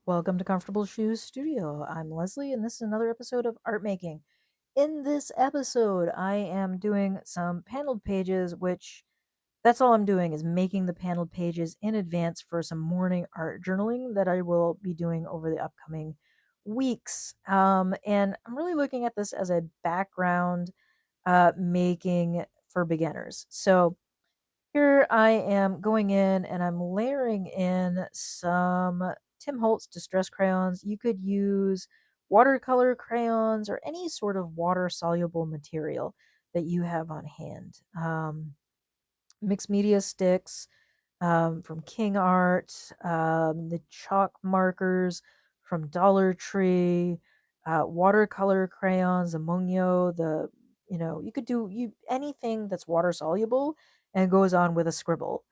Welcome to Comfortable Shoes Studio. I'm Leslie, and this is another episode of Art Making. In this episode, I am doing some paneled pages, which that's all I'm doing is making the paneled pages in advance for some morning art journaling that I will be doing over the upcoming weeks. And I'm really looking at this as a background making for beginners. So here I am going in and I'm layering in some Tim Holtz Distress crayons. You could use watercolor crayons or any sort of water soluble material that you have on hand. Mixed media sticks from King Art, the chalk markers from Dollar Tree, watercolor crayons, ammonio, you could do anything that's water soluble and goes on with a scribble.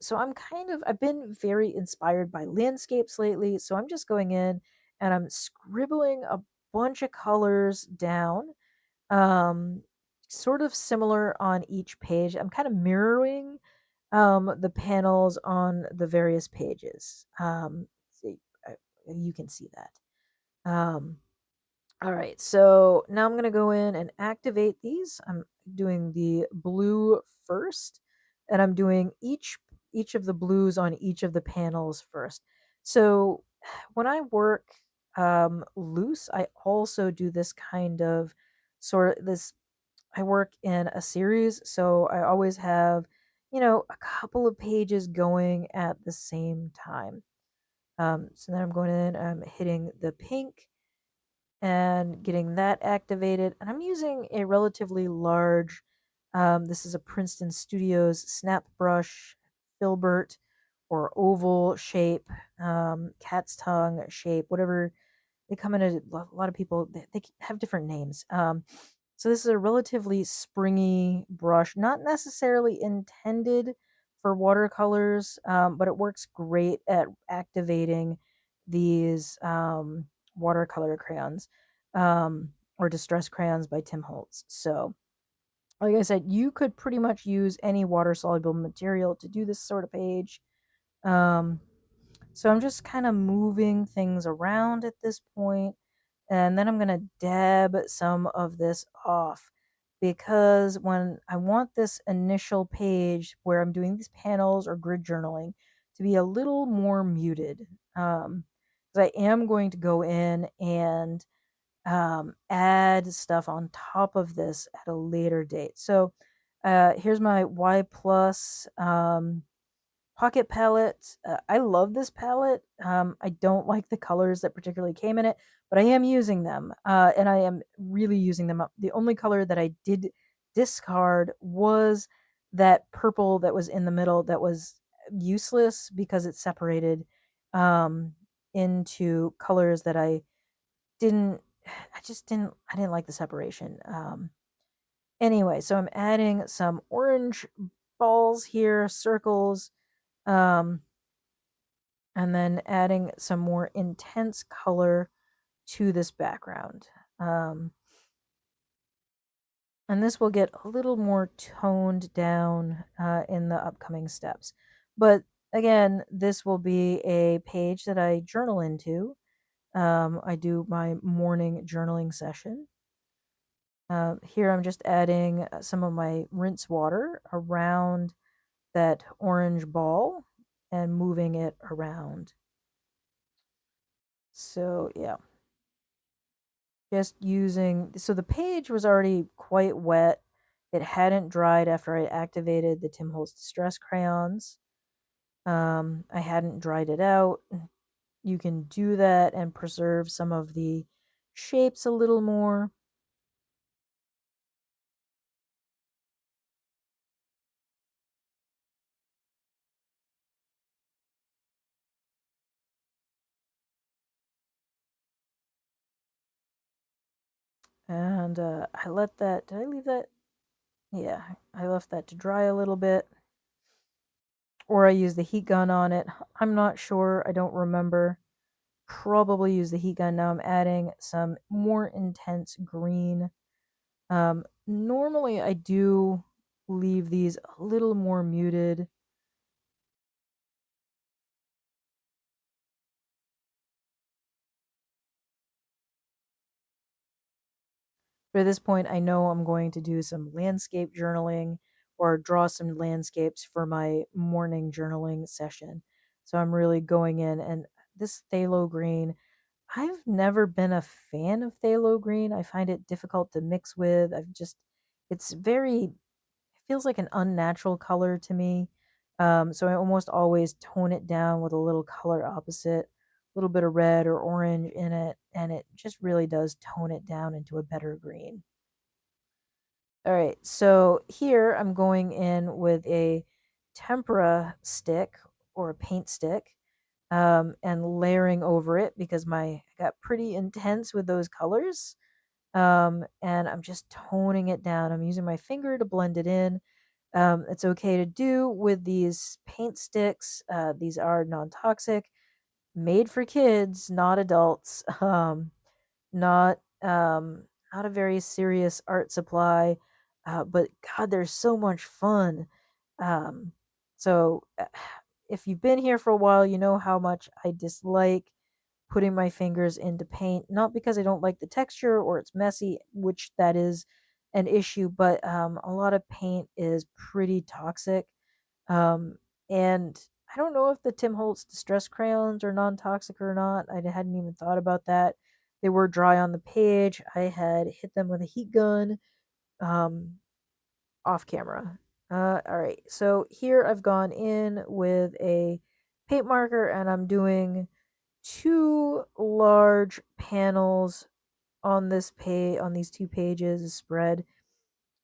So I've been very inspired by landscapes lately. So I'm just going in and I'm scribbling a bunch of colors down, um, sort of similar on each page. I'm kind of mirroring the panels on the various pages. See, uh, you can see that. All right, so now I'm gonna go in and activate these. I'm doing the blue first, and I'm doing each of the blues on each of the panels first. So when I work loose, I also do this kind of sort of this. I work in a series, so I always have, a couple of pages going at the same time. So then I'm going in, I'm hitting the pink and getting that activated. And I'm using a relatively large, this is a Princeton Studios snap brush, filbert or oval shape, cat's tongue shape, whatever. They come in a lot of people, they have different names. So this is a relatively springy brush, not necessarily intended for watercolors, but it works great at activating these watercolor crayons, or distress crayons by Tim Holtz. So, like I said, you could pretty much use any water soluble material to do this sort of page. Um, so I'm just kind of moving things around at this point, and then I'm going to dab some of this off because when I want this initial page where I'm doing these panels or grid journaling to be a little more muted, because I am going to go in and add stuff on top of this at a later date. So here's my Y plus pocket palette. I love this palette. I don't like the colors that particularly came in it, but I am using them, and I am really using them up. The only color that I did discard was that purple that was in the middle that was useless because it separated um, into colors that didn't I didn't like the separation. Anyway, so I'm adding some orange balls here, circles, um, and then adding some more intense color to this background. Um, and this will get a little more toned down in the upcoming steps. But again, this will be a page that I journal into. I do my morning journaling session. Here I'm just adding some of my rinse water around that orange ball and moving it around. So yeah, just using, so the page was already quite wet. It hadn't dried after I activated the Tim Holtz Distress crayons. I hadn't dried it out. You can do that and preserve some of the shapes a little more. And I let that, did I leave that? Yeah, I left that to dry a little bit. Or I used the heat gun on it. I'm not sure. I don't remember. Probably use the heat gun. Now I'm adding some more intense green. Normally I do leave these a little more muted. For this point, I know I'm going to do some landscape journaling or draw some landscapes for my morning journaling session. So I'm really going in, and this phthalo green, I've never been a fan of phthalo green. I find it difficult to mix with. It's very, it feels like an unnatural color to me. So I almost always tone it down with a little color opposite, a little bit of red or orange in it, and it just really does tone it down into a better green. All right, so here I'm going in with a tempera stick or a paint stick, and layering over it because I got pretty intense with those colors. And I'm just toning it down. I'm using my finger to blend it in. It's okay to do with these paint sticks. These are non-toxic, made for kids, not adults. Not not a very serious art supply, but God, they're so much fun. Um, so if you've been here for a while, you know how much I dislike putting my fingers into paint. Not because I don't like the texture or it's messy, which that is an issue, but a lot of paint is pretty toxic. Um, and I don't know if the Tim Holtz distress crayons are non-toxic or not. I hadn't even thought about that. They were dry on the page. I had hit them with a heat gun, um, off camera. All right. So here I've gone in with a paint marker and I'm doing two large panels on this page, on these two pages spread.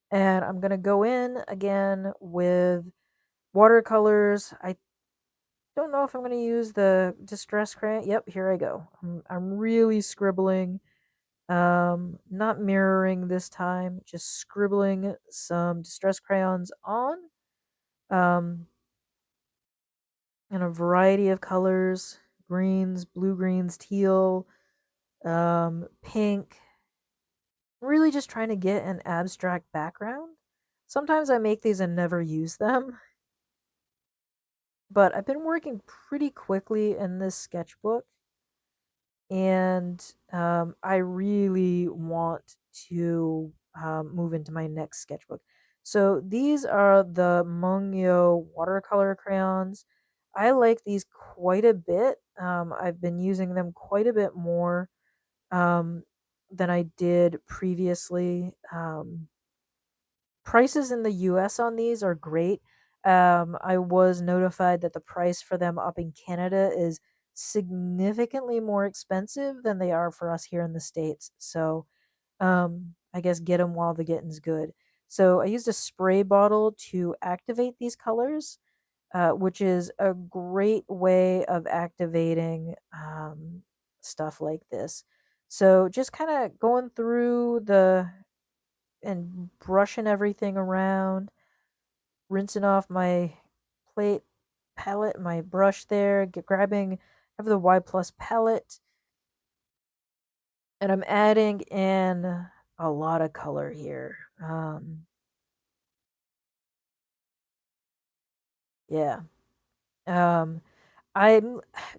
And I'm gonna go in again with watercolors. I don't know if I'm going to use the distress crayon. Yep, here I go. I'm really scribbling, not mirroring this time, just scribbling some distress crayons on, um, in a variety of colors, greens, blue greens, teal, pink. Really just trying to get an abstract background. Sometimes I make these and never use them, but I've been working pretty quickly in this sketchbook, and I really want to move into my next sketchbook. So these are the Mungyo watercolor crayons. I like these quite a bit. I've been using them quite a bit more um, than I did previously. Prices in the US on these are great. I was notified that the price for them up in Canada is significantly more expensive than they are for us here in the States. So, I guess get them while the getting's good. So I used a spray bottle to activate these colors, which is a great way of activating stuff like this. So just kind of going through the and brushing everything around, rinsing off my plate palette, my brush there, grabbing, I have the Y plus palette, and I'm adding in a lot of color here. Yeah. Um, I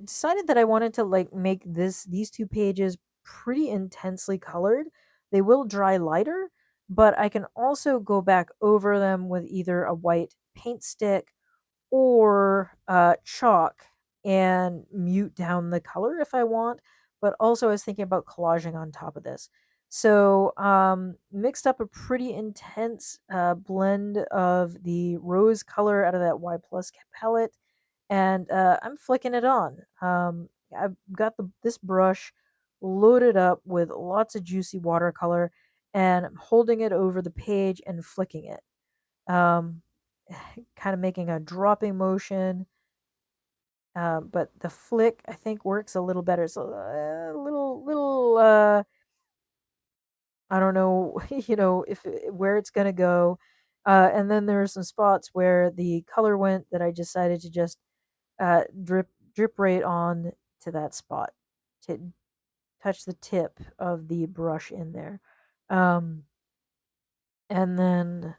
decided that I wanted to like make these two pages pretty intensely colored. They will dry lighter, but I can also go back over them with either a white paint stick or chalk and mute down the color if I want. But also, I was thinking about collaging on top of this. So, mixed up a pretty intense blend of the rose color out of that Y plus palette, and I'm flicking it on. I've got this brush loaded up with lots of juicy watercolor, and I'm holding it over the page and flicking it. Um, kind of making a dropping motion, but the flick I think works a little better. So a little I don't know, if where it's gonna go. And then there are some spots where the color went that I decided to just drip right on to that spot to touch the tip of the brush in there. Um, and then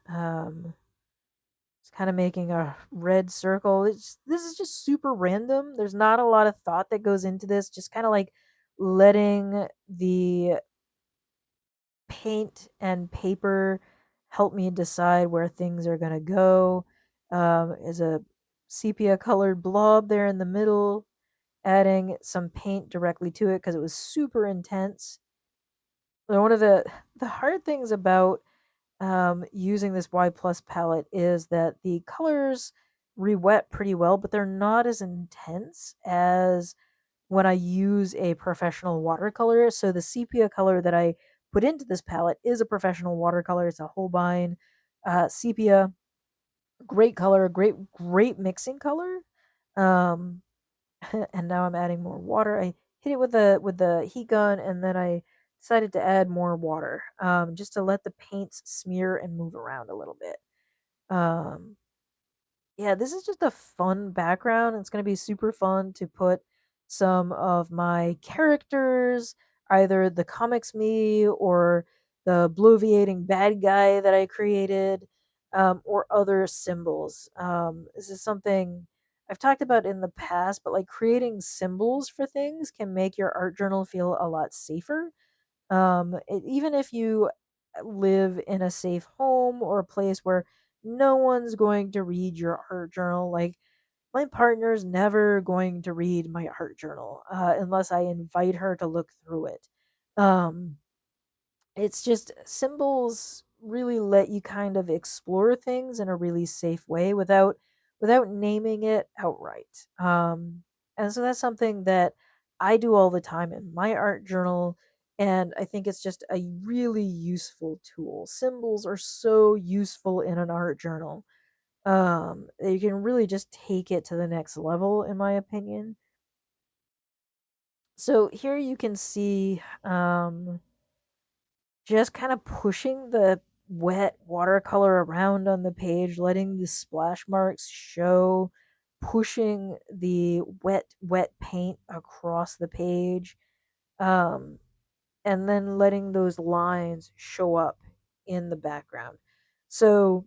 it's kind of making a red circle. This is just super random. There's not a lot of thought that goes into this. Just kind of like letting the paint and paper help me decide where things are going to go. Is a sepia colored blob there in the middle, adding some paint directly to it because it was super intense. One of the hard things about using this Y plus palette is that the colors re-wet pretty well, but they're not as intense as when I use a professional watercolor. So the sepia color that I put into this palette is a professional watercolor. It's a Holbein sepia. Great color, great mixing color. Um, and now I'm adding more water. I hit it with the heat gun, and then I decided to add more water, just to let the paints smear and move around a little bit. Um, yeah, this is just a fun background. It's going to be super fun to put some of my characters, either the comics me or the bloviating bad guy that I created, or other symbols. This is something I've talked about in the past, but like creating symbols for things can make your art journal feel a lot safer. Even if you live in a safe home or a place where no one's going to read your art journal, like my partner's never going to read my art journal unless I invite her to look through it. Um, it's just symbols really let you kind of explore things in a really safe way without naming it outright. And so that's something that I do all the time in my art journal, and I think it's just a really useful tool. Symbols are so useful in an art journal. You can really just take it to the next level, in my opinion. So here you can see just kind of pushing the wet watercolor around on the page, letting the splash marks show, pushing the wet paint across the page, um, and then letting those lines show up in the background. So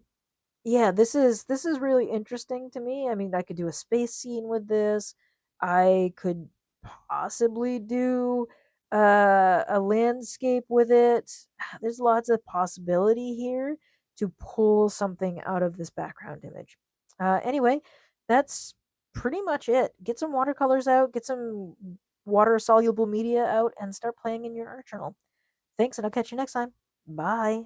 yeah, this is really interesting to me. I mean, I could do a space scene with this. I could possibly do a landscape with it. There's lots of possibility here to pull something out of this background image. Anyway, that's pretty much it. Get some watercolors out, get some water soluble media out, and start playing in your art journal. Thanks, and I'll catch you next time. Bye.